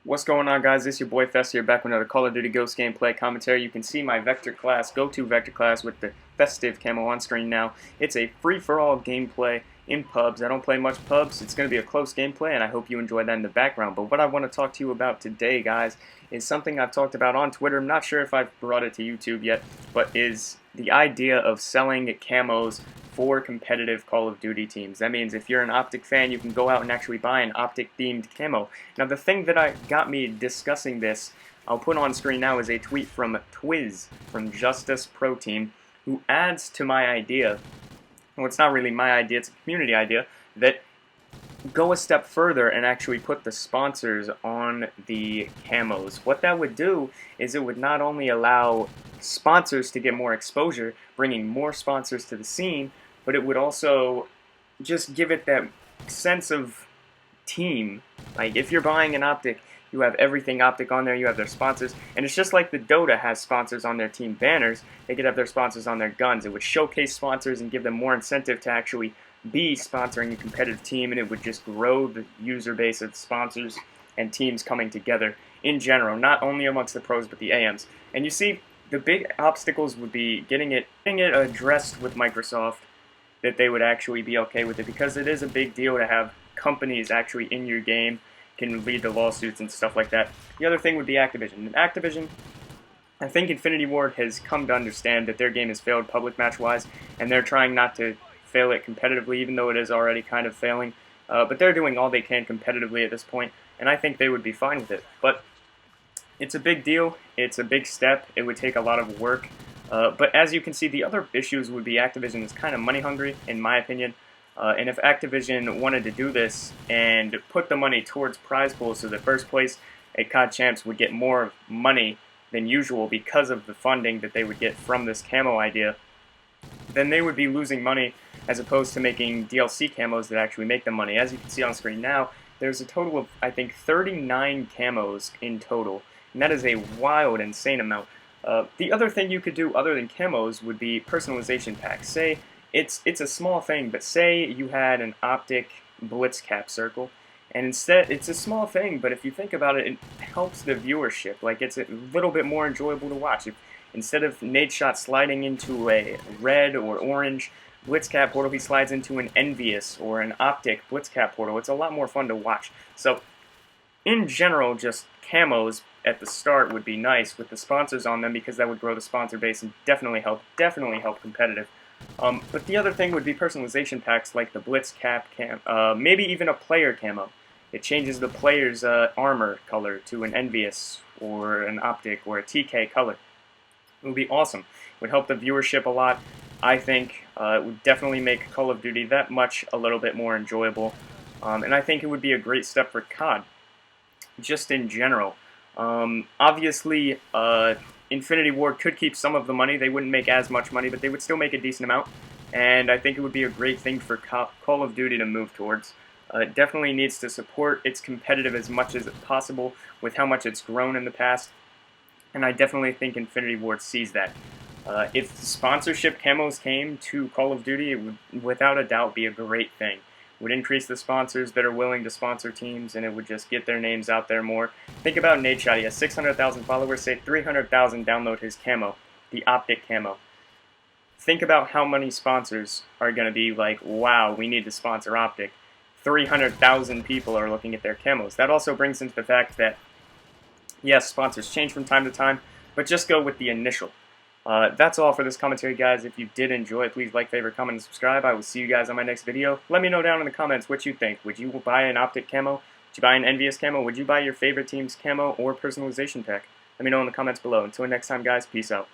What's going on, guys? This is your boy Fest here, back with another Call of Duty Ghost gameplay commentary. You can see my Vector class, go-to Vector class with the festive camo on screen now. It's a free-for-all gameplay in pubs. I don't play much pubs. It's going to be a close gameplay, and I hope you enjoy that in the background. But what I want to talk to you about today, guys, is something I've talked about on Twitter. I'm not sure if I've brought it to YouTube yet, but is the idea of selling camos for competitive Call of Duty teams. That means if you're an Optic fan, you can go out and actually buy an Optic-themed camo. Now, the thing that got me discussing this, I'll put on screen now, is a tweet from Twiz, from Justice Pro Team, who adds to my idea, well, it's not really my idea, it's a community idea, that go a step further and actually put the sponsors on the camos. What that would do is it would not only allow sponsors to get more exposure, bringing more sponsors to the scene, but it would also just give it that sense of team. Like, if you're buying an Optic, you have everything Optic on there, you have their sponsors, and it's just like the Dota has sponsors on their team banners, they could have their sponsors on their guns. It would showcase sponsors and give them more incentive to actually be sponsoring a competitive team, and it would just grow the user base of sponsors and teams coming together in general, not only amongst the pros but the AMs. And you see, the big obstacles would be getting it addressed with Microsoft, that they would actually be okay with it, because it is a big deal to have companies actually in your game, can lead to lawsuits and stuff like that. The other thing would be Activision. And Activision, I think Infinity Ward has come to understand that their game has failed public match-wise, and they're trying not to fail it competitively, even though it is already kind of failing. But they're doing all they can competitively at this point, and I think they would be fine with it. But it's a big deal. It's a big step. It would take a lot of work. But as you can see, the other issues would be Activision is kind of money hungry, in my opinion. And if Activision wanted to do this and put the money towards prize pools, so that first place at COD Champs would get more money than usual because of the funding that they would get from this camo idea, then they would be losing money as opposed to making DLC camos that actually make them money. As you can see on screen now, there's a total of, I think, 39 camos in total, and that is a wild, insane amount. The other thing you could do other than camos would be personalization packs. Say, it's a small thing, but say you had an Optic Blitz Cap circle, and instead, it's a small thing, but if you think about it, it helps the viewership. Like, it's a little bit more enjoyable to watch. If, instead of Nate Shot sliding into a red or orange Blitzcap portal, he slides into an Envious or an Optic Blitzcap portal. It's a lot more fun to watch. So, in general, just camos at the start would be nice with the sponsors on them, because that would grow the sponsor base and definitely help competitive. But the other thing would be personalization packs like the Blitz Cap maybe even a player camo. It changes the player's armor color to an Envious or an Optic or a TK color. It would be awesome. It would help the viewership a lot. I think it would definitely make Call of Duty that much a little bit more enjoyable. And I think it would be a great step for COD, just in general. Obviously, Infinity Ward could keep some of the money. They wouldn't make as much money, but they would still make a decent amount. And I think it would be a great thing for Call of Duty to move towards. It definitely needs to support its competitive as much as possible with how much it's grown in the past. And I definitely think Infinity Ward sees that. If sponsorship camos came to Call of Duty, it would without a doubt be a great thing. It would increase the sponsors that are willing to sponsor teams, and it would just get their names out there more. Think about Nate Shot. He has 600,000 followers. Say 300,000 download his camo, the Optic camo. Think about how many sponsors are going to be like, wow, we need to sponsor Optic. 300,000 people are looking at their camos. That also brings into the fact that, yes, sponsors change from time to time, but just go with the initial. That's all for this commentary, guys. If you did enjoy it, please like, favorite, comment, and subscribe. I will see you guys on my next video. Let me know down in the comments what you think. Would you buy an Optic camo? Would you buy an Envious camo? Would you buy your favorite team's camo or personalization pack? Let me know in the comments below. Until next time, guys, peace out.